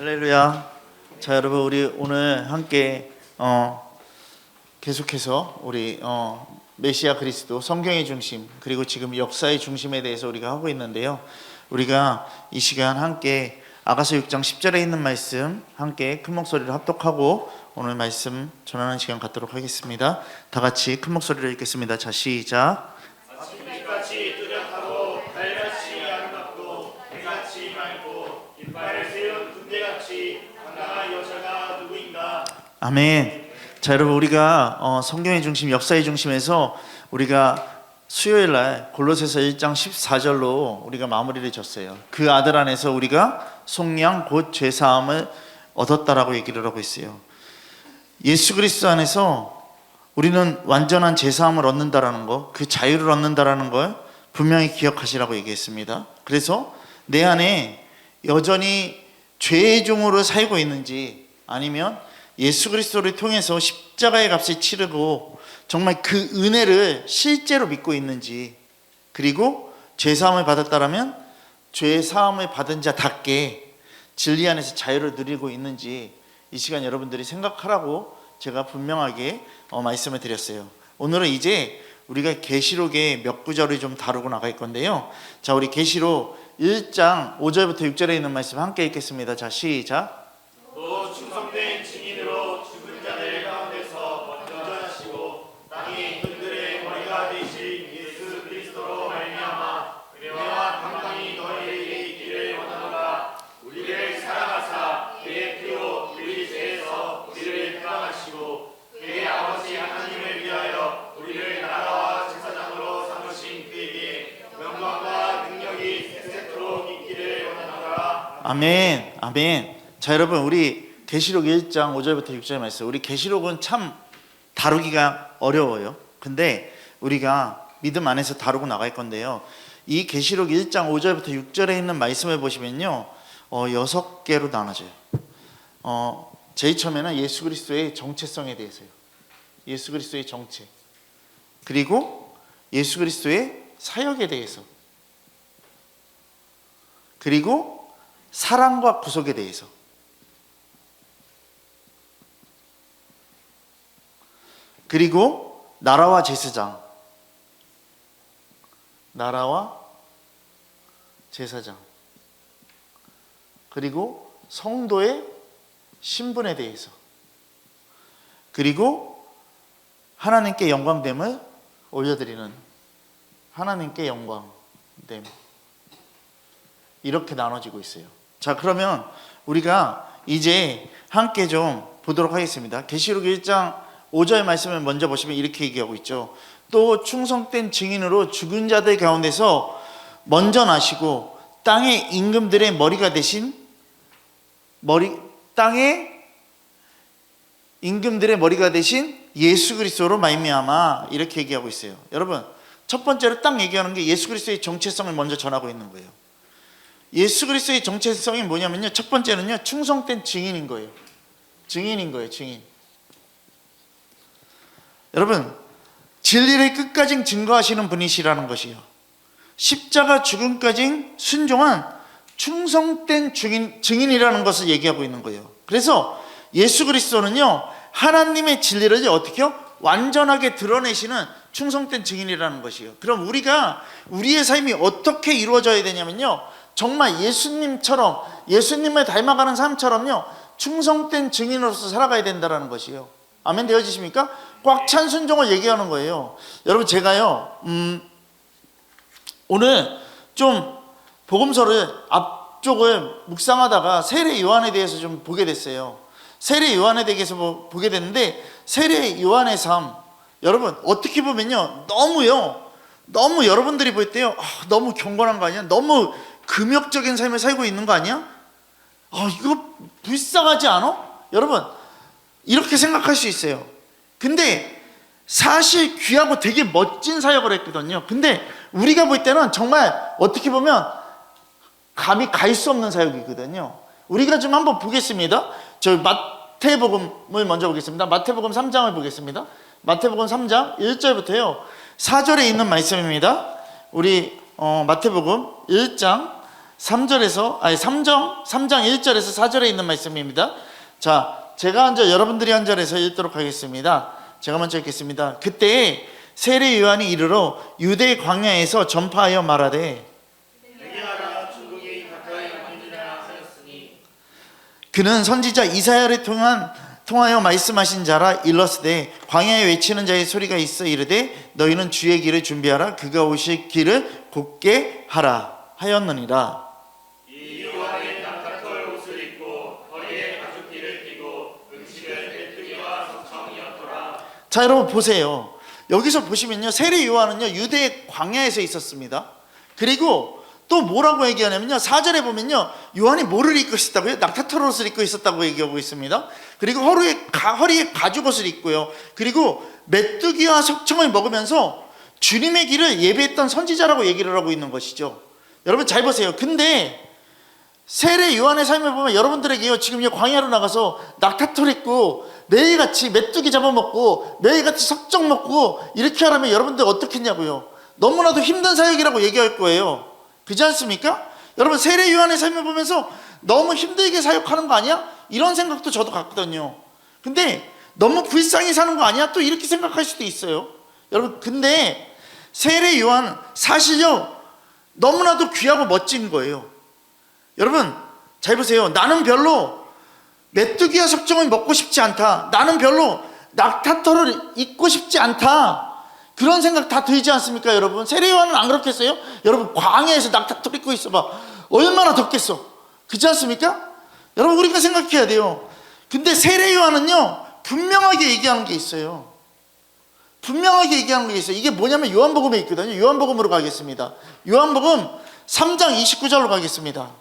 할렐루야. 자, 여러분, 우리 오늘 함께 계속해서 우리 메시아 그리스도, 성경의 중심, 그리고 지금 역사의 중심에 대해서 우리가 하고 있는데요. 우리가 이 시간 함께 아가서 6장 10절에 있는 말씀 함께 큰 목소리로 합독하고 오늘 말씀 전하는 시간 갖도록 하겠습니다. 다 같이 큰 목소리로 읽겠습니다. 자, 시작. 빛같이 뚜렷하고 달같이 아름답고 해같이 맑고 깃발을 세운 군대같이 당당한 여자가 누구인가? 아멘. 자, 여러분, 우리가 성경의 중심, 역사의 중심에서 우리가 수요일 날 골로새서 1장 14절로 우리가 마무리를 졌어요. 그 아들 안에서 우리가 속량 곧 죄사함을 얻었다라고 얘기를 하고 있어요. 예수 그리스도 안에서 우리는 완전한 죄사함을 얻는다라는 거, 그 자유를 얻는다라는 걸 분명히 기억하시라고 얘기했습니다. 그래서 내 안에 여전히 죄의 종으로 살고 있는지, 아니면 예수 그리스도를 통해서 십자가의 값을 치르고 정말 그 은혜를 실제로 믿고 있는지, 그리고 죄사함을 받았다라면 죄사함을 받은 자답게 진리 안에서 자유를 누리고 있는지 이 시간 여러분들이 생각하라고 제가 분명하게 말씀을 드렸어요. 오늘은 이제 우리가 계시록의 몇 구절을 좀 다루고 나갈 건데요. 자, 우리 계시록 1장 5절부터 6절에 있는 말씀 함께 읽겠습니다. 자, 시작. 또 충성된 증인으로 죽은 자들 가운데서 먼저 땅의 그들의 머리가 되신 예수 그리스도로 말미암아 은혜와 평강이 너희에게 있기를 원하노라. 우리를 사랑하사 그의 피로 우리 죄에서 우리를 해방하시고 그의 아버지 하나님을 위하여 우리를 나라와 제사장으로 삼으신 그에게 영광과 능력이 세세토록 있기를 원하노라. 아멘. 아멘. 자, 여러분, 우리 계시록 1장 5절부터 6절의 말씀, 우리 계시록은 참 다루기가 어려워요. 근데 우리가 믿음 안에서 다루고 나갈 건데요. 이 계시록 1장 5절부터 6절에 있는 말씀을 보시면요, 6개로 나눠져요. 제일 처음에는 예수 그리스도의 정체성에 대해서요. 예수 그리스도의 정체, 그리고 예수 그리스도의 사역에 대해서, 그리고 사랑과 구속에 대해서, 그리고 나라와 제사장, 나라와 제사장, 그리고 성도의 신분에 대해서, 그리고 하나님께 영광됨을 올려드리는 하나님께 영광됨, 이렇게 나눠지고 있어요. 자, 그러면 우리가 이제 함께 좀 보도록 하겠습니다. 계시록 1장 5절 말씀을 먼저 보시면 이렇게 얘기하고 있죠. 또 충성된 증인으로 죽은 자들 가운데서 먼저 나시고 땅의 임금들의 머리가 되신 땅의 임금들의 머리가 되신 예수 그리스도로 말미암아, 이렇게 얘기하고 있어요. 여러분, 첫 번째로 딱 얘기하는 게 예수 그리스도의 정체성을 먼저 전하고 있는 거예요. 예수 그리스도의 정체성이 뭐냐면요, 첫 번째는요, 충성된 증인인 거예요. 증인인 거예요. 증인. 여러분, 진리를 끝까지 증거하시는 분이시라는 것이요, 십자가 죽음까지 순종한 충성된 증인이라는 것을 얘기하고 있는 거예요. 그래서 예수 그리스도는요, 하나님의 진리를 어떻게 완전하게 드러내시는 충성된 증인이라는 것이에요. 그럼 우리가 우리의 삶이 어떻게 이루어져야 되냐면요, 정말 예수님처럼, 예수님을 닮아가는 삶처럼요, 충성된 증인으로서 살아가야 된다는 것이에요. 아멘 되어지십니까? 꽉 찬 순종을 얘기하는 거예요. 여러분, 제가요 오늘 좀 복음서를 앞쪽을 묵상하다가 세례 요한에 대해서 좀 보게 됐어요. 세례 요한에 대해서 보게 됐는데, 세례 요한의 삶, 여러분 어떻게 보면요, 너무 여러분들이 볼 때요, 너무 경건한 거 아니야? 너무 금욕적인 삶을 살고 있는 거 아니야? 이거 불쌍하지 않아? 여러분, 이렇게 생각할 수 있어요. 근데 사실 귀하고 되게 멋진 사역을 했거든요. 근데 우리가 볼 때는 정말 어떻게 보면 감히 갈 수 없는 사역이거든요. 우리가 좀 한번 보겠습니다. 저 마태복음을 먼저 보겠습니다. 마태복음 3장을 보겠습니다. 마태복음 3장 1절부터요 4절에 있는 말씀입니다. 우리 마태복음 1장 3절에서 3장 1절에서 4절에 있는 말씀입니다. 자, 제가 여러분들이 한 절에서 읽도록 하겠습니다. 제가 먼저 읽겠습니다. 그때 세례 요한이 이르러 유대 광야에서 전파하여 말하되 회개하라 천국이 가까이 왔느니라 하였으니 그는 선지자 이사야를 통하여 말씀하신 자라 일렀으되 광야에 외치는 자의 소리가 있어 이르되 너희는 주의 길을 준비하라 그가 오실 길을 곧게 하라 하였느니라. 이 요한은 낙타털 옷을 입고 허리에 가죽띠를 띠고 음식은 메뚜기와 석청이었더라. 자, 여러분 보세요. 여기서 보시면요, 세례 요한은요 유대 광야에서 있었습니다. 그리고 또 뭐라고 얘기하냐면요, 4절에 보면요 요한이 뭐를 입고 있었다고요? 낙타털 옷을 입고 있었다고 얘기하고 있습니다. 그리고 허리에 가죽 옷을 입고요, 그리고 메뚜기와 석청을 먹으면서 주님의 길을 예배했던 선지자라고 얘기를 하고 있는 것이죠. 여러분 잘 보세요. 근데 세례 요한의 삶을 보면 여러분들에게요, 지금 광야로 나가서 낙타털 입고 매일같이 메뚜기 잡아먹고 매일같이 석청 먹고 이렇게 하라면 여러분들 어떻게 했냐고요? 너무나도 힘든 사역이라고 얘기할 거예요. 그렇지 않습니까? 여러분 세례 요한의 삶을 보면서 너무 힘들게 사역하는 거 아니야? 이런 생각도 저도 갖거든요. 근데 너무 불쌍히 사는 거 아니야? 또 이렇게 생각할 수도 있어요. 여러분 근데 세례 요한 사실요 너무나도 귀하고 멋진 거예요. 여러분 잘 보세요. 나는 별로 메뚜기와 석청을 먹고 싶지 않다, 나는 별로 낙타털을 입고 싶지 않다, 그런 생각 다 들지 않습니까? 여러분 세례 요한은 안 그렇겠어요? 여러분 광야에서 낙타털 입고 있어봐 얼마나 덥겠어. 그렇지 않습니까? 여러분 우리가 생각해야 돼요. 근데 세례 요한은요 분명하게 얘기하는 게 있어요. 분명하게 얘기하는 게 있어요. 이게 뭐냐면 요한복음에 있거든요. 요한복음으로 가겠습니다. 요한복음 3장 29절로 가겠습니다.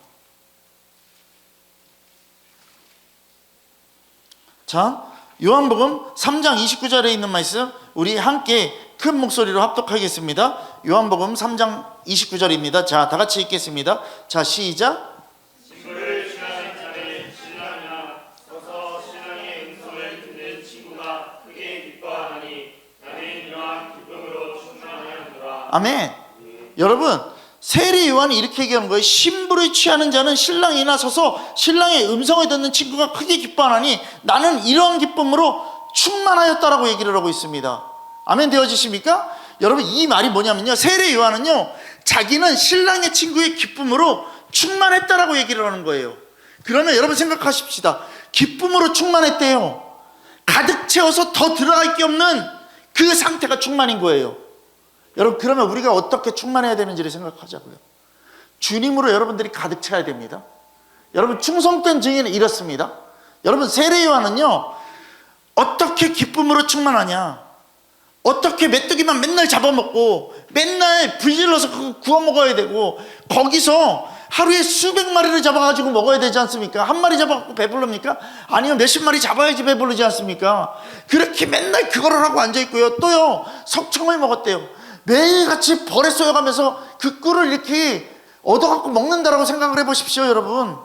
자, 요한복음 3장 29절에 있는 말씀 우리 함께 큰 목소리로 합독하겠습니다. 요한복음 3장 29절입니다. 자, 다 같이 읽겠습니다. 자, 시작. 친구를 취하는 자는 신랑이나 서서 신랑의 음성을 듣는 친구가 크게 기뻐하나니 나는 이러한 기쁨으로 충만하였노라. 아멘. 여러분 세례 요한이 이렇게 얘기하는 거예요. 신부를 취하는 자는 신랑이나 서서 신랑의 음성을 듣는 친구가 크게 기뻐하나니 나는 이러한 기쁨으로 충만하였다라고 얘기를 하고 있습니다. 아멘 되어지십니까? 여러분 이 말이 뭐냐면요, 세례 요한은요 자기는 신랑의 친구의 기쁨으로 충만했다라고 얘기를 하는 거예요. 그러면 여러분 생각하십시다. 기쁨으로 충만했대요. 가득 채워서 더 들어갈 게 없는 그 상태가 충만인 거예요. 여러분 그러면 우리가 어떻게 충만해야 되는지를 생각하자고요. 주님으로 여러분들이 가득 차야 됩니다. 여러분 충성된 증인은 이렇습니다. 여러분 세례 요한은요 어떻게 기쁨으로 충만하냐, 어떻게 메뚜기만 맨날 잡아먹고 맨날 불질러서 그거 구워 먹어야 되고 거기서 하루에 수백 마리를 잡아가지고 먹어야 되지 않습니까? 한 마리 잡아갖고 배부릅니까? 아니면 몇십 마리 잡아야지 배부르지 않습니까? 그렇게 맨날 그거를 하고 앉아있고요. 또요 석청을 먹었대요. 매일같이 벌에 쏘여가면서 그 꿀을 이렇게 얻어갖고 먹는다라고 생각을 해보십시오. 여러분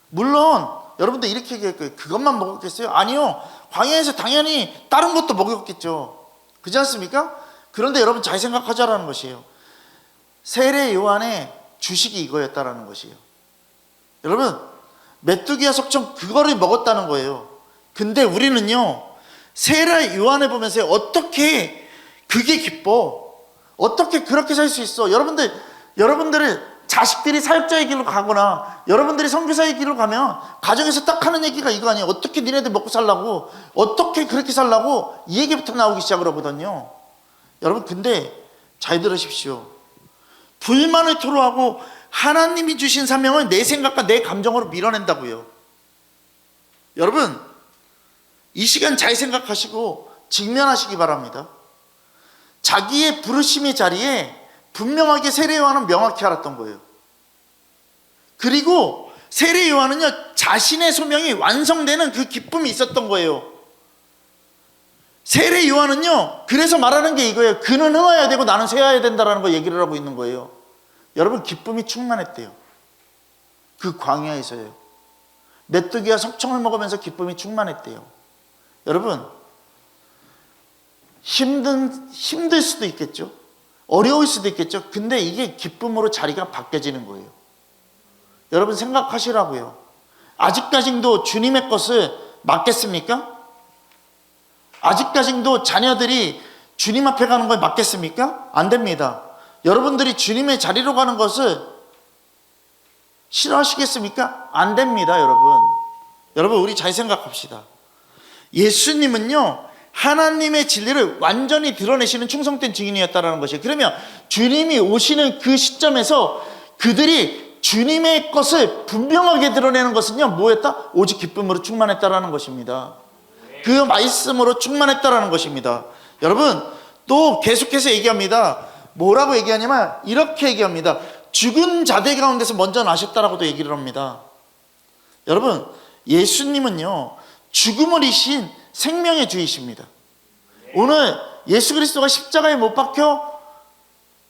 물론 여러분들 이렇게 얘기할 거예요. 그것만 먹었겠어요? 아니요, 광야에서 당연히 다른 것도 먹었겠죠. 그렇지 않습니까? 그런데 여러분 잘 생각하자라는 것이에요. 세례 요한의 주식이 이거였다라는 것이에요. 여러분 메뚜기와 석청 그거를 먹었다는 거예요. 근데 우리는요 세례 요한을 보면서 어떻게 그게 기뻐, 어떻게 그렇게 살 수 있어? 여러분들의 자식들이 사역자의 길로 가거나 여러분들이 선교사의 길로 가면 가정에서 딱 하는 얘기가 이거 아니에요. 어떻게 니네들 먹고 살라고, 어떻게 그렇게 살라고, 이 얘기부터 나오기 시작을 하거든요. 여러분 근데 잘 들으십시오. 불만을 토로하고 하나님이 주신 사명을 내 생각과 내 감정으로 밀어낸다고요. 여러분 이 시간 잘 생각하시고 직면하시기 바랍니다. 자기의 부르심의 자리에 분명하게 세례 요한은 명확히 알았던 거예요. 그리고 세례 요한은요 자신의 소명이 완성되는 그 기쁨이 있었던 거예요. 세례 요한은요 그래서 말하는 게 이거예요. 그는 흥하여야 되고 나는 쇠하여야 된다라는 거 얘기를 하고 있는 거예요. 여러분 기쁨이 충만했대요. 그 광야에서요 메뚜기와 석청을 먹으면서 기쁨이 충만했대요. 여러분 힘들 수도 있겠죠. 어려울 수도 있겠죠. 근데 이게 기쁨으로 자리가 바뀌어지는 거예요. 여러분 생각하시라고요. 아직까지도 주님의 것을 맡겠습니까? 아직까지도 자녀들이 주님 앞에 가는 걸 맡겠습니까? 안 됩니다. 여러분들이 주님의 자리로 가는 것을 싫어하시겠습니까? 안 됩니다, 여러분. 여러분, 우리 잘 생각합시다. 예수님은요, 하나님의 진리를 완전히 드러내시는 충성된 증인이었다라는 것이에요. 그러면 주님이 오시는 그 시점에서 그들이 주님의 것을 분명하게 드러내는 것은요, 뭐였다? 오직 기쁨으로 충만했다라는 것입니다. 그 말씀으로 충만했다라는 것입니다. 여러분, 또 계속해서 얘기합니다. 뭐라고 얘기하냐면 이렇게 얘기합니다. 죽은 자들 가운데서 먼저 나셨다라고도 얘기를 합니다. 여러분, 예수님은요, 죽음을 이신 생명의 주이십니다. 오늘 예수 그리스도가 십자가에 못 박혀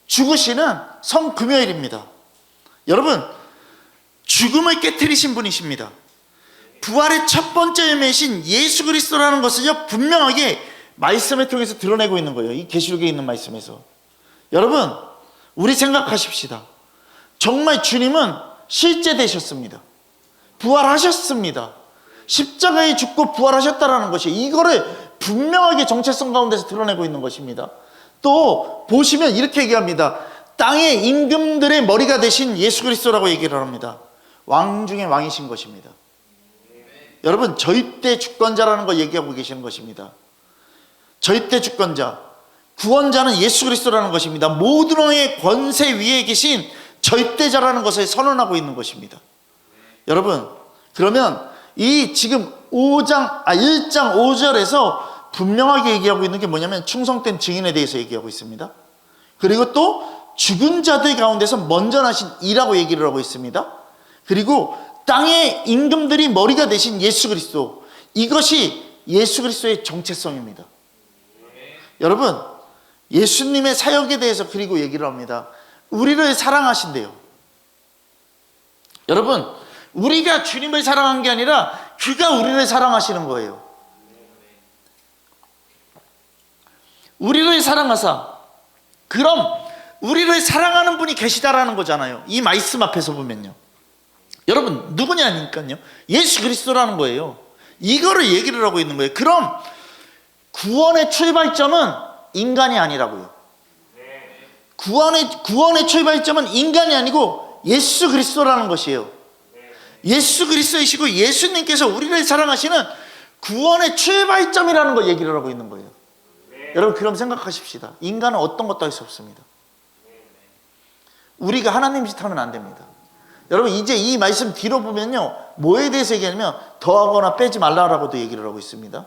죽으시는 성금요일입니다. 여러분, 죽음을 깨트리신 분이십니다. 부활의 첫 번째 열매이신 예수 그리스도라는 것을요, 분명하게 말씀을 통해서 드러내고 있는 거예요. 이 계시록에 있는 말씀에서. 여러분, 우리 생각하십시다. 정말 주님은 실제 되셨습니다. 부활하셨습니다. 십자가에 죽고 부활하셨다라는 것이, 이거를 분명하게 정체성 가운데서 드러내고 있는 것입니다. 또 보시면 이렇게 얘기합니다. 땅의 임금들의 머리가 되신 예수 그리스도라고 얘기를 합니다. 왕 중에 왕이신 것입니다. 여러분, 절대 주권자라는 걸 얘기하고 계시는 것입니다. 절대 주권자, 구원자는 예수 그리스도라는 것입니다. 모든 왕의 권세 위에 계신 절대자라는 것을 선언하고 있는 것입니다. 여러분, 그러면 이 지금 1장 5절에서 분명하게 얘기하고 있는 게 뭐냐면 충성된 증인에 대해서 얘기하고 있습니다. 그리고 또 죽은 자들 가운데서 먼저 나신 이라고 얘기를 하고 있습니다. 그리고 땅의 임금들이 머리가 되신 예수 그리스도, 이것이 예수 그리스도의 정체성입니다. 여러분, 예수님의 사역에 대해서 그리고 얘기를 합니다. 우리를 사랑하신대요. 여러분, 우리가 주님을 사랑한 게 아니라 그가 우리를 사랑하시는 거예요. 우리를 사랑하사, 그럼 우리를 사랑하는 분이 계시다라는 거잖아요. 이 말씀 앞에서 보면요. 여러분, 누구냐니까요, 예수 그리스도라는 거예요. 이거를 얘기를 하고 있는 거예요. 그럼 구원의 출발점은 인간이 아니라고요. 구원의 출발점은 인간이 아니고 예수 그리스도라는 것이에요. 예수 그리스도이시고 예수님께서 우리를 사랑하시는 구원의 출발점이라는 걸 얘기를 하고 있는 거예요. 여러분, 그럼 생각하십시다. 인간은 어떤 것도 할 수 없습니다. 우리가 하나님 짓하면 안 됩니다. 여러분, 이제 이 말씀 뒤로 보면요, 뭐에 대해서 얘기하냐면 더하거나 빼지 말라라고도 얘기를 하고 있습니다.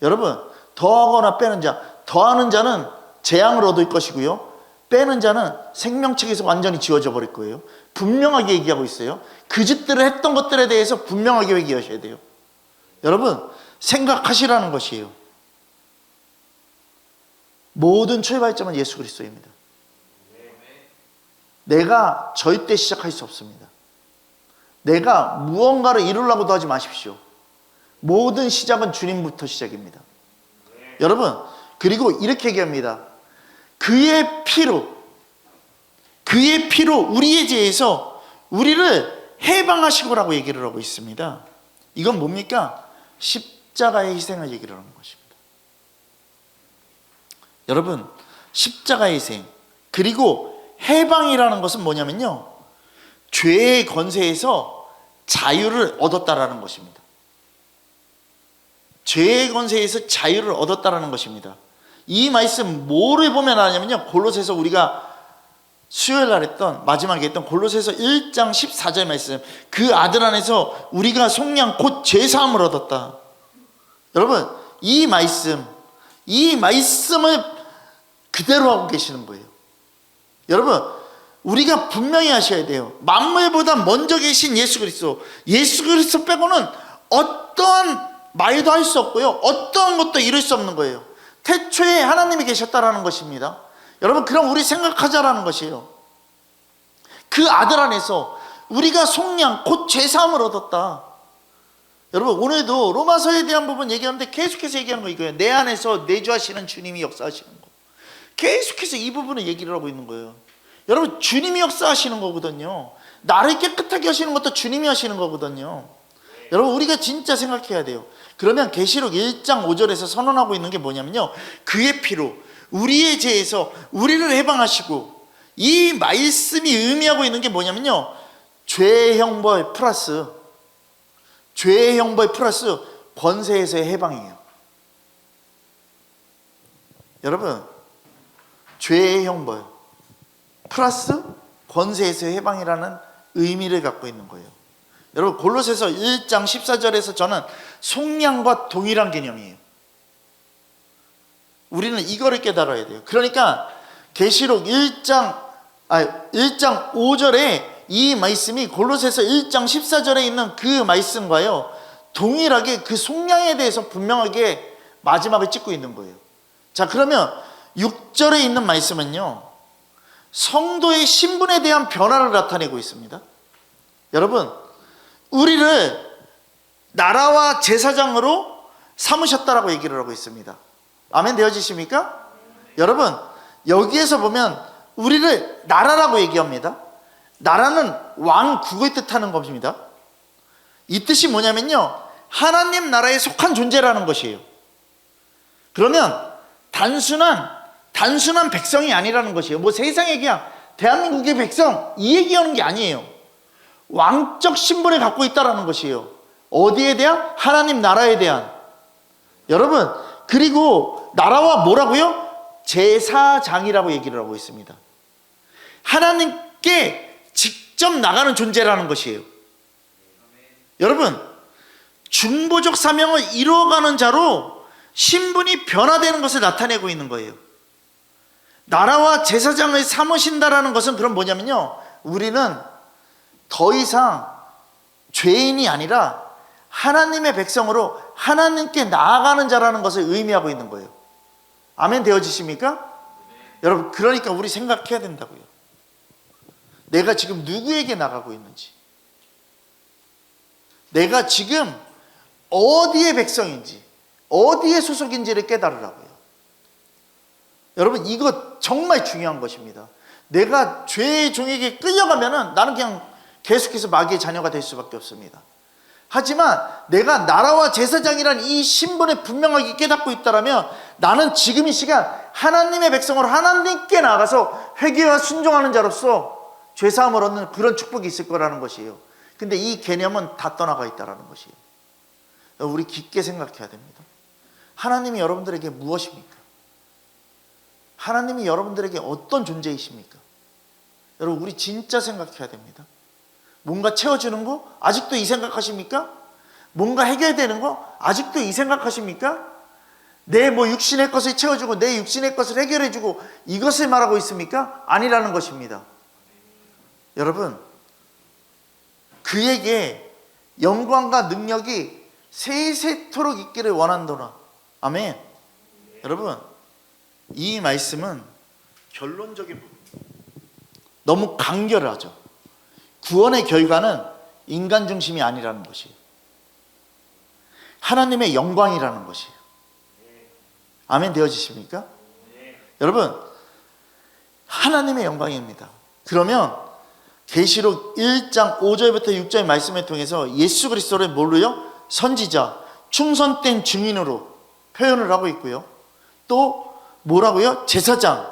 여러분, 더하거나 빼는 자, 더하는 자는 재앙을 얻을 것이고요, 빼는 자는 생명책에서 완전히 지워져 버릴 거예요. 분명하게 얘기하고 있어요. 그 짓들을 했던 것들에 대해서 분명하게 얘기하셔야 돼요. 여러분, 생각하시라는 것이에요. 모든 출발점은 예수 그리스도입니다. 내가 절대 시작할 수 없습니다. 내가 무언가를 이루려고도 하지 마십시오. 모든 시작은 주님부터 시작입니다. 여러분, 그리고 이렇게 얘기합니다. 그의 피로 우리의 죄에서 우리를 해방하시고라고 얘기를 하고 있습니다. 이건 뭡니까? 십자가의 희생을 얘기를 하는 것입니다. 여러분, 십자가의 희생, 그리고 해방이라는 것은 뭐냐면요, 죄의 권세에서 자유를 얻었다라는 것입니다. 죄의 권세에서 자유를 얻었다라는 것입니다. 이 말씀 뭐를 보면 아냐면요, 골로새서 우리가 수요일 날 했던, 마지막에 했던 골로새서 1장 14절 말씀, 그 아들 안에서 우리가 속량 곧 죄사함을 얻었다. 여러분, 이 말씀을 그대로 하고 계시는 거예요. 여러분, 우리가 분명히 하셔야 돼요. 만물보다 먼저 계신 예수 그리스도 빼고는 어떠한 말도 할 수 없고요, 어떠한 것도 이룰 수 없는 거예요. 태초에 하나님이 계셨다라는 것입니다. 여러분, 그럼 우리 생각하자라는 것이에요. 그 아들 안에서 우리가 속량 곧 죄사함을 얻었다. 여러분, 오늘도 로마서에 대한 부분 얘기하는데 계속해서 얘기하는 거 이거예요. 내 안에서 내주하시는 주님이 역사하시는 거. 계속해서 이 부분을 얘기를 하고 있는 거예요. 여러분, 주님이 역사하시는 거거든요. 나를 깨끗하게 하시는 것도 주님이 하시는 거거든요. 여러분, 우리가 진짜 생각해야 돼요. 그러면 계시록 1장 5절에서 선언하고 있는 게 뭐냐면요, 그의 피로 우리의 죄에서 우리를 해방하시고, 이 말씀이 의미하고 있는 게 뭐냐면요, 죄의 형벌 플러스 권세에서의 해방이에요. 여러분, 죄의 형벌 플러스 권세에서의 해방이라는 의미를 갖고 있는 거예요. 여러분, 골로새서 1장 14절에서 저는 속량과 동일한 개념이에요. 우리는 이거를 깨달아야 돼요. 그러니까 계시록 1장 5절에 이 말씀이 골로새서 1장 14절에 있는 그 말씀과요, 동일하게 그 속량에 대해서 분명하게 마지막을 찍고 있는 거예요. 자, 그러면 6절에 있는 말씀은요, 성도의 신분에 대한 변화를 나타내고 있습니다. 여러분, 우리를 나라와 제사장으로 삼으셨다라고 얘기를 하고 있습니다. 아멘 되어지십니까? 여러분, 여기에서 보면 우리를 나라라고 얘기합니다. 나라는 왕국을 뜻하는 겁니다. 이 뜻이 뭐냐면요, 하나님 나라에 속한 존재라는 것이에요. 그러면 단순한 백성이 아니라는 것이에요. 뭐 세상에 그냥 대한민국의 백성 이 얘기하는 게 아니에요. 왕적 신분을 갖고 있다라는 것이에요. 어디에 대한? 하나님 나라에 대한. 여러분, 그리고 나라와 뭐라고요? 제사장이라고 얘기를 하고 있습니다. 하나님께 직접 나가는 존재라는 것이에요. 여러분, 중보적 사명을 이루어가는 자로 신분이 변화되는 것을 나타내고 있는 거예요. 나라와 제사장을 삼으신다라는 것은 그럼 뭐냐면요, 우리는 더 이상 죄인이 아니라 하나님의 백성으로 하나님께 나아가는 자라는 것을 의미하고 있는 거예요. 아멘 되어지십니까? 여러분, 그러니까 우리 생각해야 된다고요. 내가 지금 누구에게 나가고 있는지, 내가 지금 어디의 백성인지, 어디의 소속인지를 깨달으라고요. 여러분, 이거 정말 중요한 것입니다. 내가 죄의 종에게 끌려가면은 나는 그냥 계속해서 마귀의 자녀가 될 수밖에 없습니다. 하지만 내가 나라와 제사장이란 이 신분을 분명하게 깨닫고 있다면 나는 지금 이 시간 하나님의 백성으로 하나님께 나가서 회개와 순종하는 자로서 죄사함을 얻는 그런 축복이 있을 거라는 것이에요. 근데 이 개념은 다 떠나가 있다는 것이에요. 우리 깊게 생각해야 됩니다. 하나님이 여러분들에게 무엇입니까? 하나님이 여러분들에게 어떤 존재이십니까? 여러분, 우리 진짜 생각해야 됩니다. 뭔가 채워주는 거? 아직도 이 생각하십니까? 뭔가 해결되는 거? 아직도 이 생각하십니까? 내 육신의 것을 채워주고 내 육신의 것을 해결해주고 이것을 말하고 있습니까? 아니라는 것입니다. 여러분, 그에게 영광과 능력이 세세토록 있기를 원한도다. 아멘. 여러분, 이 말씀은 결론적인 부분, 너무 간결하죠. 구원의 결과는 인간 중심이 아니라는 것이에요. 하나님의 영광이라는 것이에요. 아멘 되어지십니까? 여러분, 하나님의 영광입니다. 그러면 계시록 1장 5절부터 6절 말씀을 통해서 예수 그리스도를 뭘로요? 선지자, 충성된 증인으로 표현을 하고 있고요. 또 뭐라고요? 제사장,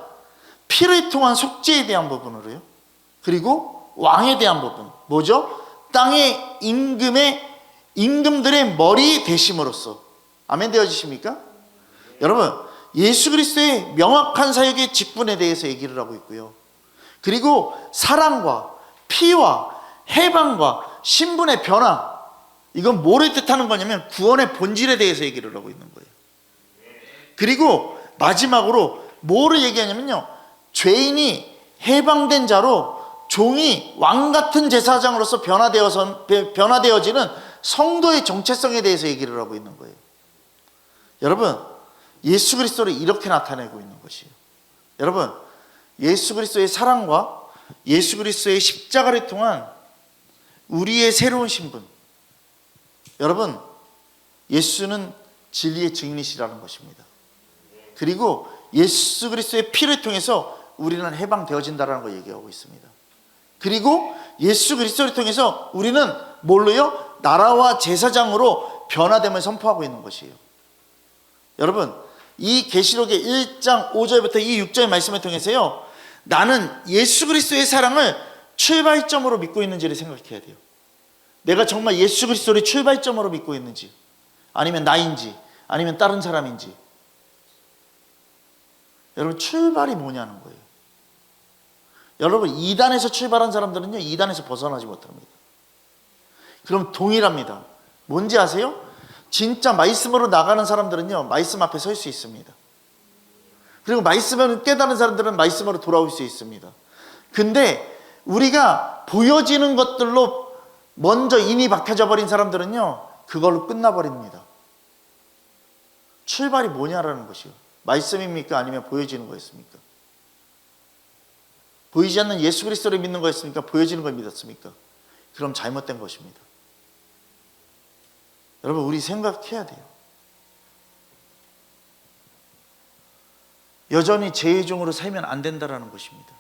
피를 통한 속죄에 대한 부분으로요. 그리고 왕에 대한 부분, 뭐죠? 땅의 임금들의 머리 되심으로써. 아멘 되어지십니까? 여러분, 예수 그리스도의 명확한 사역의 직분에 대해서 얘기를 하고 있고요. 그리고 사랑과 피와 해방과 신분의 변화, 이건 뭐를 뜻하는 거냐면 구원의 본질에 대해서 얘기를 하고 있는 거예요. 그리고 마지막으로 뭐를 얘기하냐면요, 죄인이 해방된 자로 종이 왕같은 제사장으로서 변화되어지는 성도의 정체성에 대해서 얘기를 하고 있는 거예요. 여러분, 예수 그리스도를 이렇게 나타내고 있는 것이에요. 여러분, 예수 그리스도의 사랑과 예수 그리스도의 십자가를 통한 우리의 새로운 신분, 여러분, 예수는 진리의 증인이시라는 것입니다. 그리고 예수 그리스도의 피를 통해서 우리는 해방되어진다라는 걸 얘기하고 있습니다. 그리고 예수 그리스도를 통해서 우리는 뭘로요? 나라와 제사장으로 변화됨을 선포하고 있는 것이에요. 여러분, 이 계시록의 1장 5절부터 이 6절 말씀을 통해서요, 나는 예수 그리스도의 사랑을 출발점으로 믿고 있는지를 생각해야 돼요. 내가 정말 예수 그리스도를 출발점으로 믿고 있는지, 아니면 나인지, 아니면 다른 사람인지. 여러분, 출발이 뭐냐는 거예요. 여러분, 2단에서 출발한 사람들은요, 2단에서 벗어나지 못합니다. 그럼 동일합니다. 뭔지 아세요? 진짜 말씀으로 나가는 사람들은요, 말씀 앞에 설 수 있습니다. 그리고 말씀을 깨달은 사람들은 말씀으로 돌아올 수 있습니다. 근데 우리가 보여지는 것들로 먼저 인이 박혀져 버린 사람들은요, 그걸로 끝나버립니다. 출발이 뭐냐라는 것이요. 말씀입니까? 아니면 보여지는 거였습니까? 보이지 않는 예수 그리스도를 믿는 거였습니까? 보여지는 걸 믿었습니까? 그럼 잘못된 것입니다. 여러분, 우리 생각해야 돼요. 여전히 죄의 종으로 살면 안 된다는 것입니다.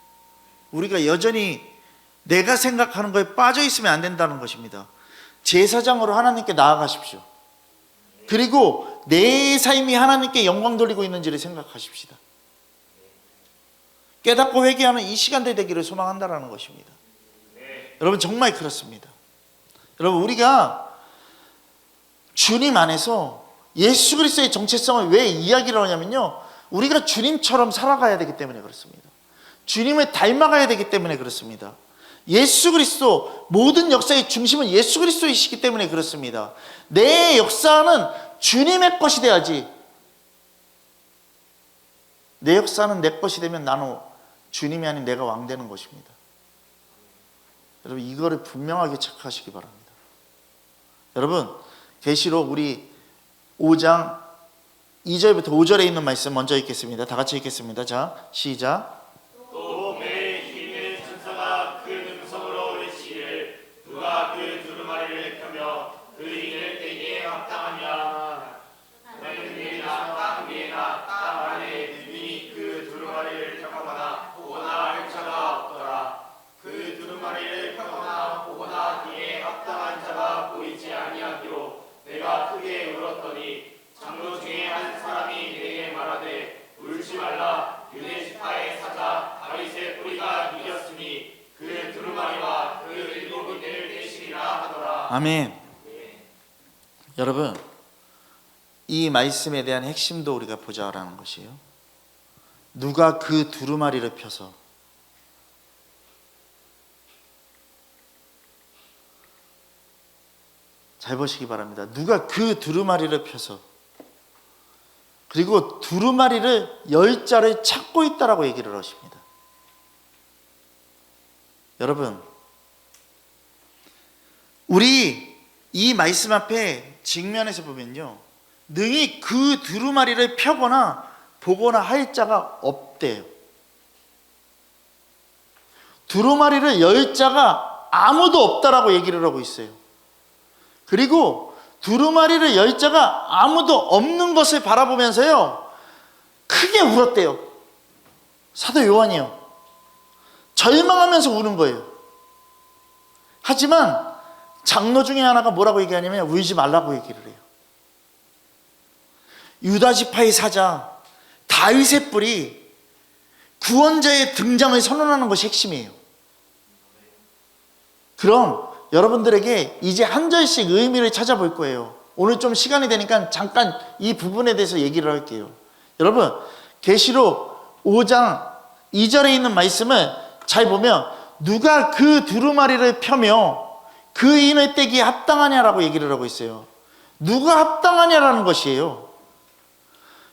우리가 여전히 내가 생각하는 거에 빠져 있으면 안 된다는 것입니다. 제사장으로 하나님께 나아가십시오. 그리고 내 삶이 하나님께 영광 돌리고 있는지를 생각하십시다. 깨닫고 회개하는 이 시간들 되기를 소망한다는 것입니다. 여러분, 정말 그렇습니다. 여러분, 우리가 주님 안에서 예수 그리스도의 정체성을 왜 이야기를 하냐면요, 우리가 주님처럼 살아가야 되기 때문에 그렇습니다. 주님을 닮아가야 되기 때문에 그렇습니다. 예수 그리스도, 모든 역사의 중심은 예수 그리스도이시기 때문에 그렇습니다. 내 역사는 주님의 것이 돼야지. 내 역사는 내 것이 되면 나는 주님이 아닌 내가 왕 되는 것입니다. 여러분, 이거를 분명하게 체크하시기 바랍니다. 여러분, 계시록 우리 5장 2절부터 5절에 있는 말씀 먼저 읽겠습니다. 다 같이 읽겠습니다. 자, 시작. 또 매일 힘있는 천사가 그 음성으로 외치기를 누가 그 두루마리를 펴며 그 인을 떼기에 합당하냐. 하늘이나 땅 위에나 땅 안에 능히 그 두루마리를 펴거나 보거나 할 자가 없더라. 그 두루마리를 펴거나 보거나 그에 합당한 자가 보이지 아니하기로 내가 크게 울었더니 장로 중에 한 사람이 내게 말하되 울지 말라. 유대 지파의 사자 다윗의 뿌리가 이겼으니 그 두루마리와 그 일곱 인을 떼시리라 하더라. 아멘. 여러분, 이 말씀에 대한 핵심도 우리가 보자라는 것이에요. 누가 그 두루마리를 펴서 잘 보시기 바랍니다. 누가 그 두루마리를 펴서 그리고 두루마리를 10자를 찾고 있다라고 얘기를 하십니다. 여러분, 우리 이 말씀 앞에 직면해서 보면요, 능히 그 두루마리를 펴거나 보거나 할 자가 없대요. 두루마리를 열 자가 아무도 없다라고 얘기를 하고 있어요. 그리고 두루마리를 열 자가 아무도 없는 것을 바라보면서요, 크게 울었대요. 사도 요한이요. 절망하면서 우는 거예요. 하지만 장로 중에 하나가 뭐라고 얘기하냐면 울지 말라고 얘기를 해요. 유다 지파의 사자 다윗의 뿔이 구원자의 등장을 선언하는 것이 핵심이에요. 그럼 여러분들에게 이제 한 절씩 의미를 찾아볼 거예요. 오늘 좀 시간이 되니까 잠깐 이 부분에 대해서 얘기를 할게요. 여러분, 계시록 5장 2절에 있는 말씀을 잘 보면 누가 그 두루마리를 펴며 그 인을 떼기에 합당하냐라고 얘기를 하고 있어요. 누가 합당하냐라는 것이에요.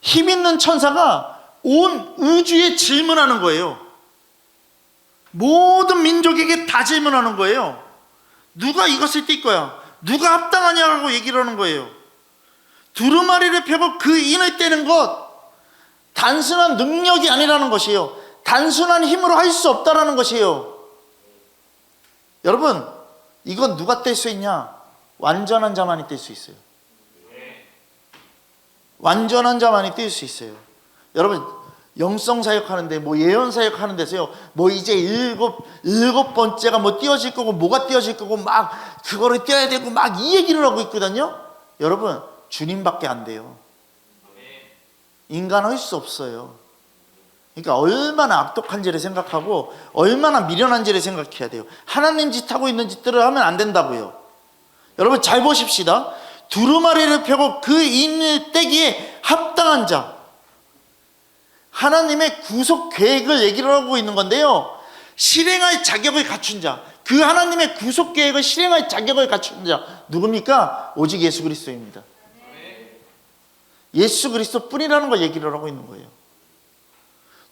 힘 있는 천사가 온 우주에 질문하는 거예요. 모든 민족에게 다 질문하는 거예요. 누가 이것을 뗄 거야? 누가 합당하냐고 얘기를 하는 거예요. 두루마리를 펴고 그 인을 떼는 것, 단순한 능력이 아니라는 것이에요. 단순한 힘으로 할 수 없다라는 것이에요. 여러분, 이건 누가 뗄 수 있냐? 완전한 자만이 뗄 수 있어요. 완전한 자만이 뗄 수 있어요. 여러분, 영성 사역하는데 뭐 예언 사역하는 데서요, 뭐 이제 일곱 번째가 뭐 띄어질 거고 뭐가 띄어질 거고 막 그거를 띄어야 되고 막 이 얘기를 하고 있거든요. 여러분, 주님밖에 안 돼요. 인간 할 수 없어요. 그러니까 얼마나 악독한지를 생각하고 얼마나 미련한지를 생각해야 돼요. 하나님 짓 하고 있는 짓들을 하면 안 된다고요. 여러분 잘 보십시다. 두루마리를 펴고 그 인을 떼기에 합당한 자, 하나님의 구속 계획을 얘기를 하고 있는 건데요, 실행할 자격을 갖춘 자, 그 하나님의 구속 계획을 실행할 자격을 갖춘 자 누굽니까? 오직 예수 그리스도입니다. 예수 그리스도 뿐이라는 걸 얘기를 하고 있는 거예요.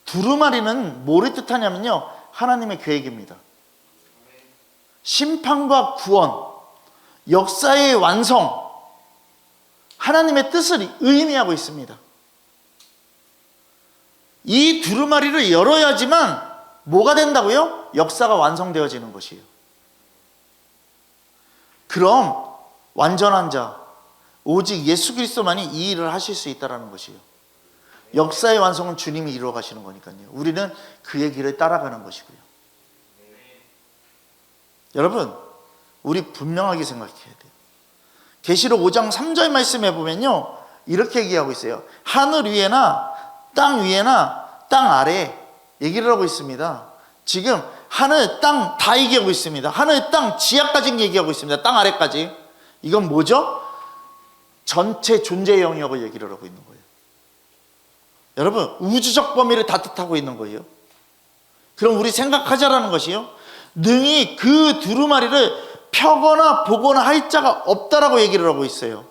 두루마리는 뭐를 뜻하냐면요, 하나님의 계획입니다. 심판과 구원, 역사의 완성, 하나님의 뜻을 의미하고 있습니다. 이 두루마리를 열어야지만 뭐가 된다고요? 역사가 완성되어지는 것이에요. 그럼 완전한 자, 오직 예수 그리스도만이 이 일을 하실 수 있다는 것이에요. 역사의 완성은 주님이 이루어 가시는 거니까요. 우리는 그의 길을 따라가는 것이고요. 여러분, 우리 분명하게 생각해야 돼요. 계시록 5장 3절 말씀에 보면요, 이렇게 얘기하고 있어요. 하늘 위에나 땅 위에나 땅 아래 얘기를 하고 있습니다. 지금 하늘, 땅 다 얘기하고 있습니다. 하늘, 땅, 지하까지 얘기하고 있습니다. 땅 아래까지. 이건 뭐죠? 전체 존재 영역을 얘기를 하고 있는 거예요. 여러분, 우주적 범위를 다 뜻하고 있는 거예요. 그럼 우리 생각하자라는 것이요, 능히 그 두루마리를 펴거나 보거나 할 자가 없다라고 얘기를 하고 있어요.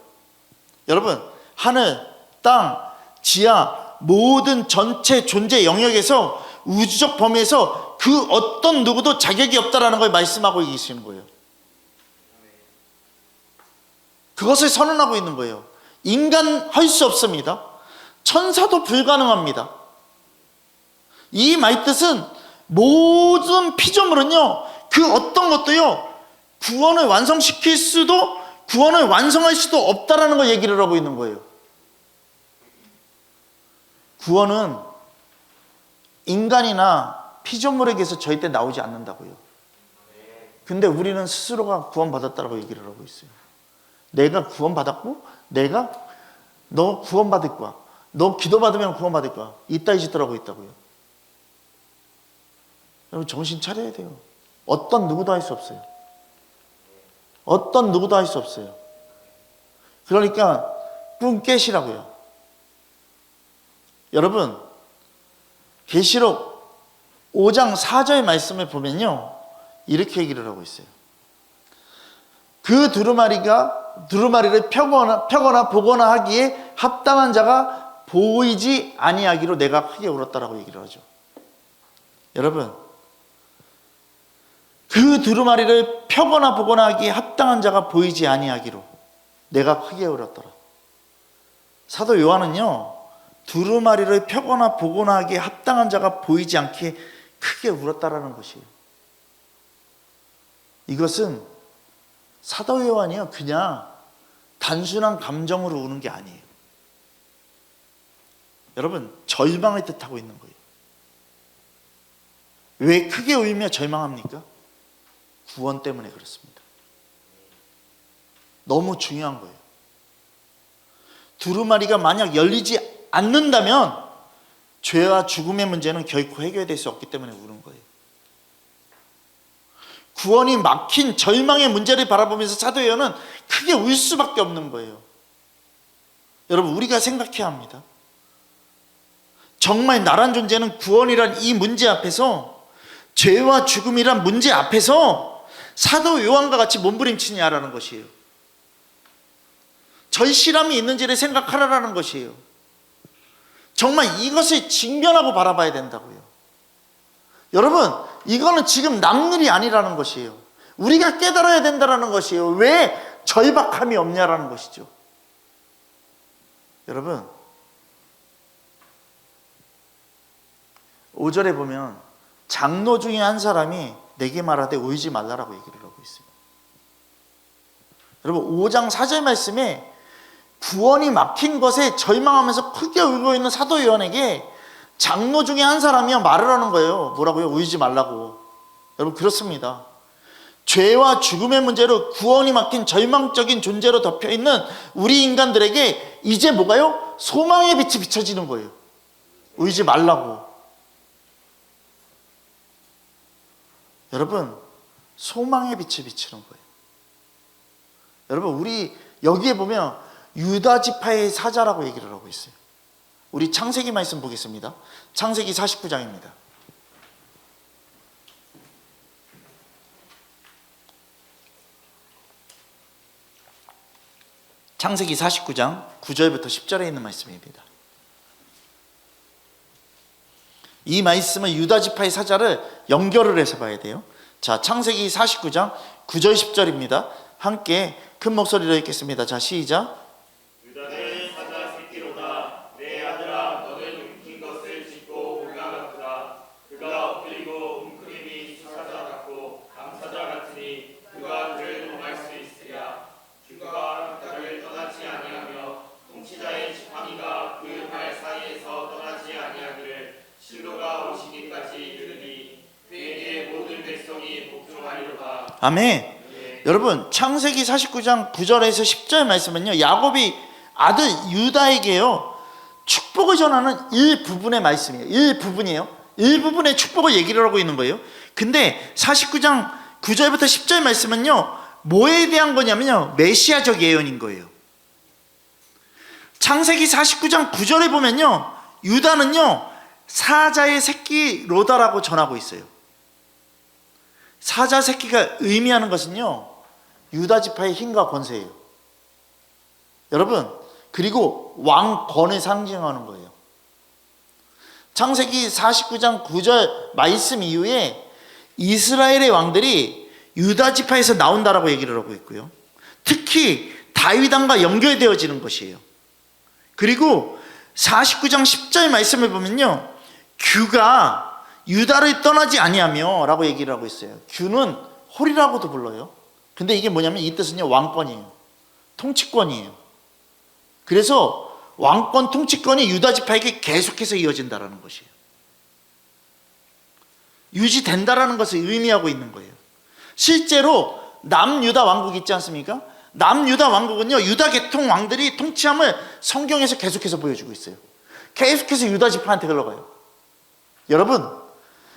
여러분, 하늘, 땅, 지하, 모든 전체 존재 영역에서, 우주적 범위에서 그 어떤 누구도 자격이 없다라는 걸 말씀하고 계시는 거예요. 그것을 선언하고 있는 거예요. 인간 할 수 없습니다. 천사도 불가능합니다. 이 말뜻은 모든 피조물은요, 그 어떤 것도요, 구원을 완성시킬 수도, 구원을 완성할 수도 없다라는 걸 얘기를 하고 있는 거예요. 구원은 인간이나 피조물에게서 절대 나오지 않는다고요. 근데 우리는 스스로가 구원받았다고 얘기를 하고 있어요. 내가 구원받았고, 너 구원받을 거야, 너 기도받으면 구원받을 거야, 이따위 짓들 하고 있다고요. 여러분, 정신 차려야 돼요. 어떤 누구도 할 수 없어요. 어떤 누구도 할 수 없어요. 그러니까 꿈 깨시라고요. 여러분, 계시록 5장 4절 말씀을 보면요, 이렇게 얘기를 하고 있어요. 그 두루마리를 펴거나 보거나 하기에 합당한 자가 보이지 아니하기로 내가 크게 울었다라고 얘기를 하죠. 여러분, 그 두루마리를 펴거나 보거나 하기에 합당한 자가 보이지 아니하기로 내가 크게 울었더라. 사도 요한은요, 두루마리를 펴거나 보거나 하기에 합당한 자가 보이지 않게 크게 울었다라는 것이에요. 이것은 사도 요한이요, 그냥 단순한 감정으로 우는 게 아니에요. 여러분, 절망을 뜻하고 있는 거예요. 왜 크게 울며 절망합니까? 구원 때문에 그렇습니다. 너무 중요한 거예요. 두루마리가 만약 열리지 않는다면 죄와 죽음의 문제는 결코 해결될 수 없기 때문에 우는 거예요. 구원이 막힌 절망의 문제를 바라보면서 사도 요한은 크게 울 수밖에 없는 거예요. 여러분, 우리가 생각해야 합니다. 정말 나란 존재는 구원이란 이 문제 앞에서, 죄와 죽음이란 문제 앞에서 사도 요한과 같이 몸부림치냐라는 것이에요. 절실함이 있는지를 생각하라라는 것이에요. 정말 이것을 직면하고 바라봐야 된다고요. 여러분, 이거는 지금 남일이 아니라는 것이에요. 우리가 깨달아야 된다는 것이에요. 왜 절박함이 없냐라는 것이죠. 여러분, 5절에 보면 장로 중에 한 사람이 내게 말하되 울지 말라라고 얘기를 하고 있어요. 여러분, 5장 4절 말씀에 구원이 막힌 것에 절망하면서 크게 울고 있는 사도 요한에게 장로 중에 한 사람이요 말을 하는 거예요. 뭐라고요? 울지 말라고. 여러분 그렇습니다. 죄와 죽음의 문제로 구원이 막힌 절망적인 존재로 덮여있는 우리 인간들에게 이제 뭐가요? 소망의 빛이 비춰지는 거예요. 울지 말라고. 여러분 소망의 빛을 비추는 거예요. 여러분 우리 여기에 보면 유다 지파의 사자라고 얘기를 하고 있어요. 우리 창세기 말씀 보겠습니다. 창세기 49장입니다. 창세기 49장 9절부터 10절에 있는 말씀입니다. 이 말씀은 유다 지파의 사자를 연결을 해서 봐야 돼요. 자, 창세기 49장 9절 10절입니다. 함께 큰 목소리로 읽겠습니다. 자, 시작. 유다는 사자 새끼로다. 내 아들아, 너는 움킨 것을 짚고 올라갔다. 그가 엎드리고 웅크림이 사자 같고 암사자 같으니 그가 그를 dom할 수 있으랴. 그가 그를 떠나지 아니하며 통치자의 지팡이가 그 발 사이에서 떠나지 아니하기를 실로가 오시기까지 이르니 그에게 모든 백성이 복종하리로다. 아멘. 여러분 창세기 49장 9절에서 10절 말씀은요, 야곱이 아들 유다에게요 축복을 전하는 일부분의 말씀이에요. 일부분의 축복을 얘기를 하고 있는 거예요. 근데 49장 9절부터 10절 말씀은요 뭐에 대한 거냐면요, 메시아적 예언인 거예요. 창세기 49장 9절에 보면요, 유다는요 사자의 새끼 로다라고 전하고 있어요. 사자 새끼가 의미하는 것은요 유다 지파의 힘과 권세예요. 여러분, 그리고 왕권을 상징하는 거예요. 창세기 49장 9절 말씀 이후에 이스라엘의 왕들이 유다 지파에서 나온다라고 얘기를 하고 있고요. 특히 다윗 왕과 연결되어지는 것이에요. 그리고 49장 10절 말씀을 보면요, 규가 유다를 떠나지 아니하며 라고 얘기를 하고 있어요. 규는 홀이라고도 불러요. 근데 이게 뭐냐면 이 뜻은요 왕권이에요. 통치권이에요. 그래서 왕권 통치권이 유다 지파에게 계속해서 이어진다라는 것이에요. 유지된다라는 것을 의미하고 있는 거예요. 실제로 남유다 왕국 있지 않습니까? 남유다 왕국은요 유다 계통 왕들이 통치함을 성경에서 계속해서 보여주고 있어요. 계속해서 유다 지파한테 흘러가요. 여러분,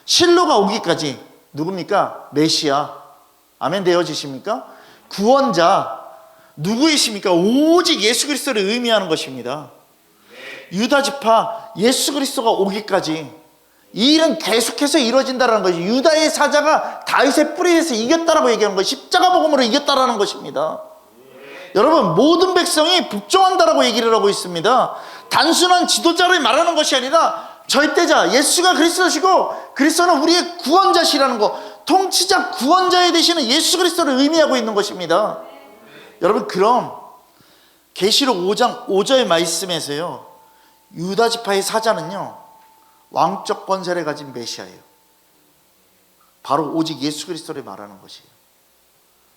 실로가 오기까지 누굽니까? 메시아. 아멘 되어지십니까? 구원자 누구이십니까? 오직 예수 그리스도를 의미하는 것입니다. 유다 지파 예수 그리스도가 오기까지 이 일은 계속해서 이루어진다는 것이, 유다의 사자가 다윗의 뿌리에서 이겼다라고 얘기하는 것이 십자가 복음으로 이겼다라는 것입니다. 여러분, 모든 백성이 복종한다라고 얘기를 하고 있습니다. 단순한 지도자를 말하는 것이 아니라 절대자 예수가 그리스도시고 그리스도는 우리의 구원자시라는 것, 통치자 구원자에 되시는 예수 그리스도를 의미하고 있는 것입니다. 여러분, 그럼 계시록 5장 5절 말씀에서요 유다 지파의 사자는요 왕적 권세를 가진 메시아예요. 바로 오직 예수 그리스도를 말하는 것이에요.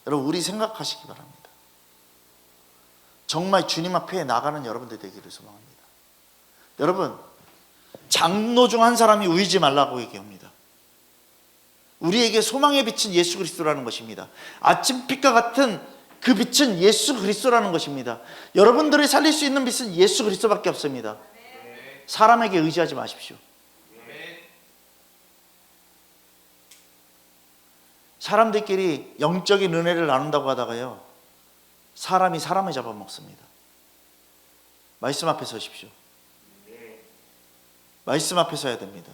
여러분, 우리 생각하시기 바랍니다. 정말 주님 앞에 나가는 여러분들 되기를 소망합니다. 여러분, 장로 중 한 사람이 울지 말라고 얘기합니다. 우리에게 소망의 빛은 예수 그리스도라는 것입니다. 아침빛과 같은 그 빛은 예수 그리스도라는 것입니다. 여러분들을 살릴 수 있는 빛은 예수 그리스도밖에 없습니다. 사람에게 의지하지 마십시오. 사람들끼리 영적인 은혜를 나눈다고 하다가요 사람이 사람을 잡아먹습니다. 말씀 앞에 서십시오. 말씀 앞에 서야 됩니다.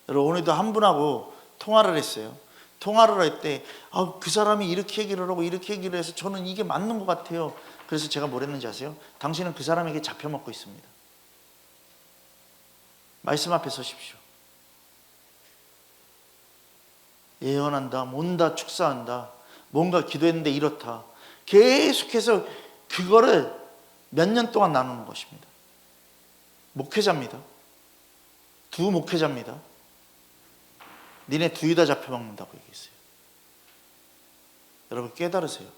여러분, 오늘도 한 분하고 통화를 했어요. 통화를 할 때 그 사람이 이렇게 얘기를 하고 이렇게 얘기를 해서 저는 이게 맞는 것 같아요. 그래서 제가 뭘 했는지 아세요? 당신은 그 사람에게 잡혀먹고 있습니다. 말씀 앞에 서십시오. 예언한다, 뭔가 축사한다, 뭔가 기도했는데 이렇다, 계속해서 그거를 몇 년 동안 나누는 것입니다. 목회자입니다. 두 목회자입니다. 니네 둘 다 잡혀먹는다고 얘기했어요. 여러분, 깨달으세요.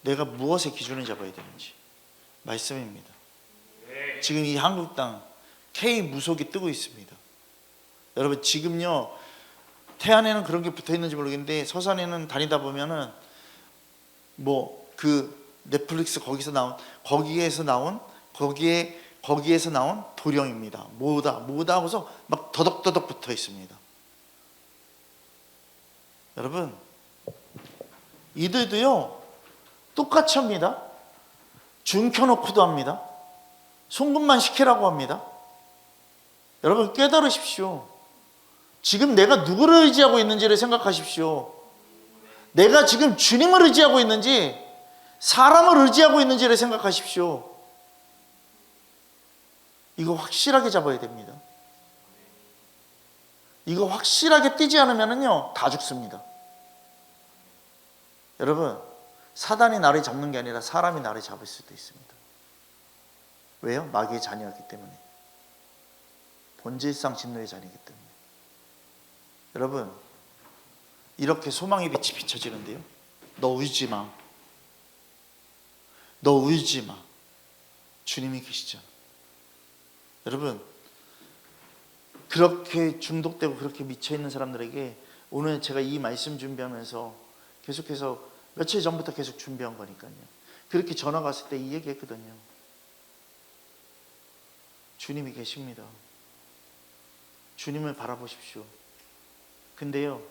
내가 무엇의 기준을 잡아야 되는지. 말씀입니다. 지금 이 한국 땅 K 무속이 뜨고 있습니다. 여러분 지금요 태안에는 그런 게 붙어 있는지 모르겠는데 서산에는 다니다 보면은 뭐 그 넷플릭스 거기에서 나온 도령입니다. 뭐다 하고서 막 더덕더덕 붙어 있습니다. 여러분 이들도요 똑같이 합니다. 중 켜놓고도 합니다. 송금만 시키라고 합니다. 여러분 깨달으십시오. 지금 내가 누구를 의지하고 있는지를 생각하십시오. 내가 지금 주님을 의지하고 있는지 사람을 의지하고 있는지를 생각하십시오. 이거 확실하게 잡아야 됩니다. 이거 확실하게 띄지 않으면요 다 죽습니다. 여러분 사단이 나를 잡는 게 아니라 사람이 나를 잡을 수도 있습니다. 왜요? 마귀의 자녀이기 때문에, 본질상 진노의 자녀이기 때문에. 여러분 이렇게 소망의 빛이 비춰지는데요, 너 울지 마, 너 울지 마, 주님이 계시잖아. 여러분 그렇게 중독되고 그렇게 미쳐있는 사람들에게 오늘 제가 이 말씀 준비하면서 계속해서 며칠 전부터 계속 준비한 거니까요, 그렇게 전화가 왔을 때 이 얘기 했거든요. 주님이 계십니다. 주님을 바라보십시오. 근데요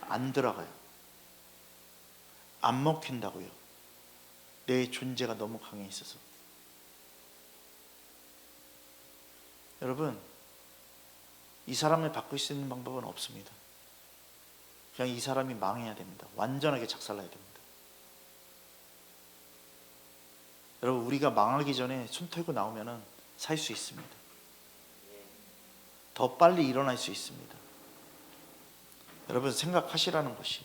안 들어가요. 안 먹힌다고요. 내 존재가 너무 강해 있어서. 여러분 이 사람을 바꿀 수 있는 방법은 없습니다. 그냥 이 사람이 망해야 됩니다. 완전하게 작살나야 됩니다. 여러분 우리가 망하기 전에 손 털고 나오면은 살 수 있습니다. 더 빨리 일어날 수 있습니다. 여러분 생각하시라는 것이.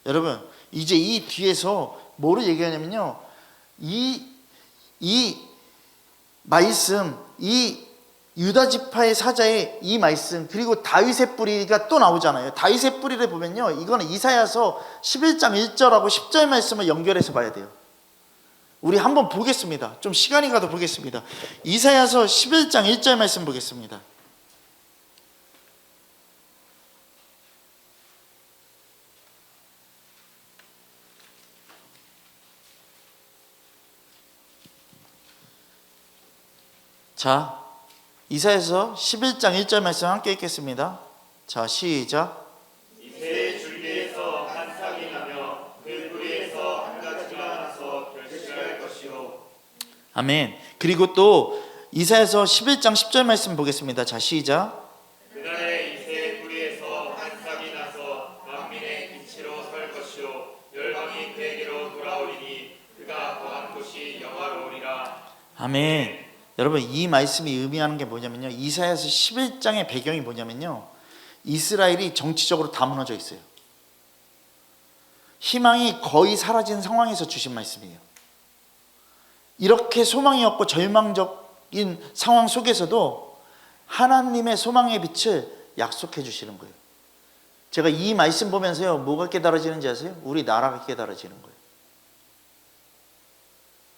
여러분 이제 이 뒤에서 뭐를 얘기하냐면요, 이 말씀, 이 유다 지파의 사자의 이 말씀, 그리고 다윗의 뿌리가 또 나오잖아요. 다윗의 뿌리를 보면요, 이거는 이사야서 11장 1절하고 10절 말씀을 연결해서 봐야 돼요. 우리 한번 보겠습니다. 좀 시간이 가도 보겠습니다. 이사야서 11장 1절 말씀 보겠습니다. 자, 이사야서 11장 1절 말씀 함께 읽겠습니다. 자, 시작. 이새 줄기에서 한 싹이 나며 그 뿌리에서 한 가지가 나서 결실할 것이요. 아멘. 그리고 또 이사야서 11장 10절 말씀 보겠습니다. 자, 시작. 그날에 이새 뿌리에서 한 싹이 나서 만민의 빛으로 설 것이요 열방이 그에게로 돌아오리니 그가 거한 곳이 영화로우리라. 아멘. 여러분 이 말씀이 의미하는 게 뭐냐면요, 이사야서 11장의 배경이 뭐냐면요, 이스라엘이 정치적으로 다 무너져 있어요. 희망이 거의 사라진 상황에서 주신 말씀이에요. 이렇게 소망이 없고 절망적인 상황 속에서도 하나님의 소망의 빛을 약속해 주시는 거예요. 제가 이 말씀 보면서요 뭐가 깨달아지는지 아세요? 우리 나라가 깨달아지는 거예요.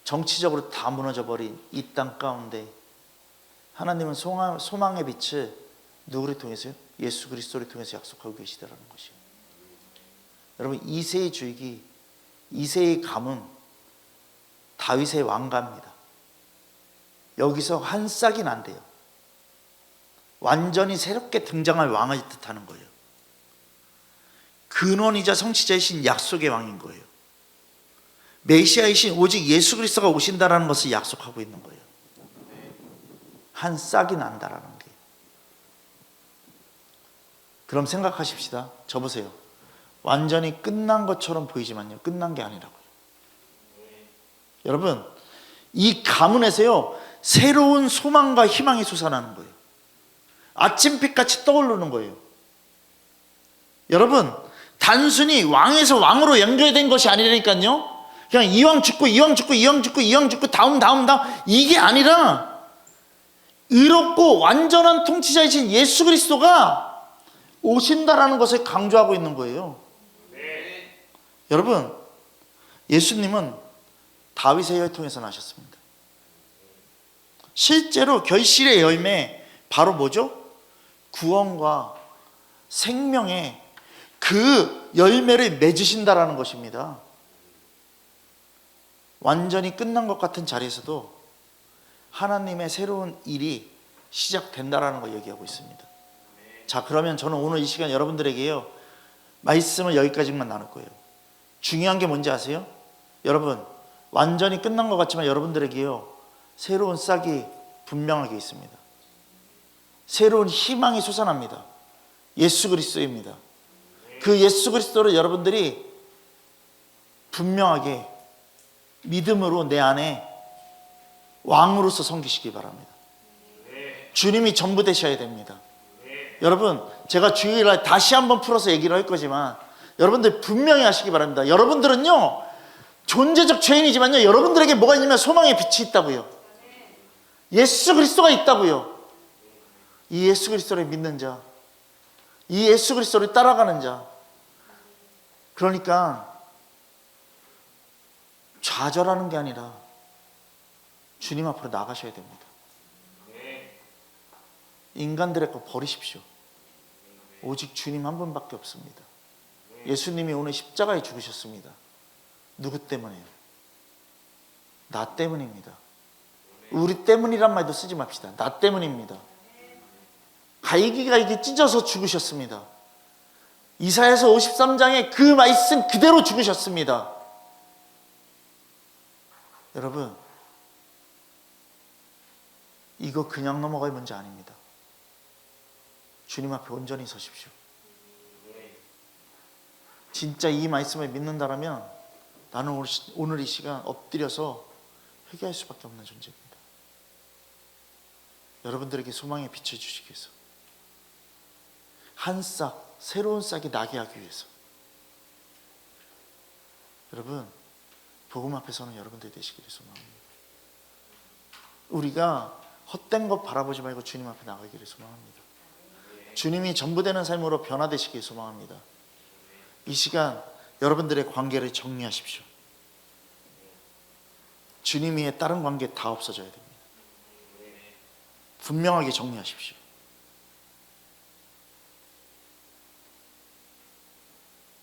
정치적으로 다 무너져 버린 이 땅 가운데 하나님은 소망의 빛을 누구를 통해서요? 예수 그리스도를 통해서 약속하고 계시다라는 것이에요. 여러분 이새의 줄기, 이새의 가문, 다윗의 왕가입니다. 여기서 한 싹이 난대요. 완전히 새롭게 등장할 왕을 뜻하는 거예요. 근원이자 성취자이신 약속의 왕인 거예요. 메시아이신 오직 예수 그리스도가 오신다라는 것을 약속하고 있는 거예요. 한 싹이 난다라는 게. 그럼 생각하십시다. 저 보세요. 완전히 끝난 것처럼 보이지만요 끝난 게 아니라고요. 여러분 이 가문에서요 새로운 소망과 희망이 솟아나는 거예요. 아침빛같이 떠오르는 거예요. 여러분 단순히 왕에서 왕으로 연결된 것이 아니라니까요. 그냥 이왕 죽고 다음 이게 아니라 의롭고 완전한 통치자이신 예수 그리스도가 오신다라는 것을 강조하고 있는 거예요. 여러분 예수님은 다윗의 혈통에서 나셨습니다. 실제로 결실의 열매, 바로 뭐죠? 구원과 생명의 그 열매를 맺으신다라는 것입니다. 완전히 끝난 것 같은 자리에서도 하나님의 새로운 일이 시작된다라는 걸 얘기하고 있습니다. 자, 그러면 저는 오늘 이 시간 여러분들에게요, 말씀을 여기까지만 나눌 거예요. 중요한 게 뭔지 아세요? 여러분, 완전히 끝난 것 같지만 여러분들에게요, 새로운 싹이 분명하게 있습니다. 새로운 희망이 솟아납니다. 예수 그리스도입니다. 그 예수 그리스도를 여러분들이 분명하게 믿음으로 내 안에 왕으로서 섬기시기 바랍니다. 주님이 전부 되셔야 됩니다. 여러분, 제가 주일날 다시 한번 풀어서 얘기를 할 거지만 여러분들 분명히 하시기 바랍니다. 여러분들은요, 존재적 죄인이지만요, 여러분들에게 뭐가 있냐면 소망의 빛이 있다고요. 예수 그리스도가 있다고요. 이 예수 그리스도를 믿는 자, 이 예수 그리스도를 따라가는 자, 그러니까 좌절하는 게 아니라 주님 앞으로 나가셔야 됩니다. 인간들의 거 버리십시오. 오직 주님 한 분밖에 없습니다. 예수님이 오늘 십자가에 죽으셨습니다. 누구 때문에요? 나 때문입니다. 우리 때문이란 말도 쓰지 맙시다. 나 때문입니다. 갈기가 이게 찢어서 죽으셨습니다. 이사야서 53장에 그 말씀 그대로 죽으셨습니다. 여러분, 이거 그냥 넘어갈 문제 아닙니다. 주님 앞에 온전히 서십시오. 진짜 이 말씀을 믿는다라면 나는 오늘 이 시간 엎드려서 회개할 수밖에 없는 존재입니다. 여러분들에게 소망의 빛을 주시기 위해서, 한 싹, 새로운 싹이 나게 하기 위해서. 여러분, 복음 앞에서는 여러분들이 되시기를 소망합니다. 우리가 헛된 것 바라보지 말고 주님 앞에 나가기를 소망합니다. 주님이 전부 되는 삶으로 변화되시길 소망합니다. 이 시간 여러분들의 관계를 정리하십시오. 주님 위에 다른 관계 다 없어져야 됩니다. 분명하게 정리하십시오.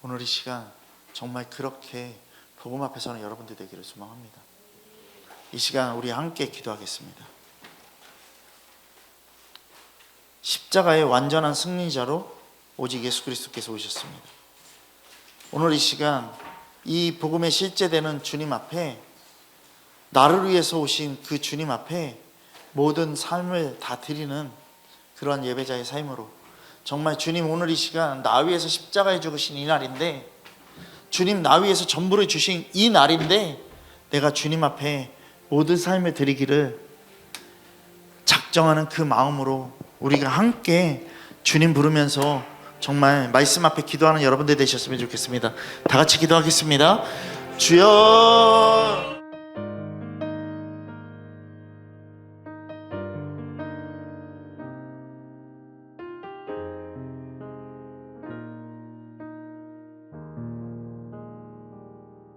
오늘 이 시간 정말 그렇게 복음 앞에서는 여러분들 되기를 소망합니다. 이 시간 우리 함께 기도하겠습니다. 십자가의 완전한 승리자로 오직 예수 그리스도께서 오셨습니다. 오늘 이 시간 이 복음의 실제되는 주님 앞에, 나를 위해서 오신 그 주님 앞에 모든 삶을 다 드리는 그런 예배자의 삶으로, 정말 주님 오늘 이 시간 나 위해서 십자가에 죽으신 이 날인데, 주님 나 위해서 전부를 주신 이 날인데, 내가 주님 앞에 모든 삶을 드리기를 작정하는 그 마음으로 우리가 함께 주님 부르면서 정말 말씀 앞에 기도하는 여러분들 되셨으면 좋겠습니다. 다 같이 기도하겠습니다. 주여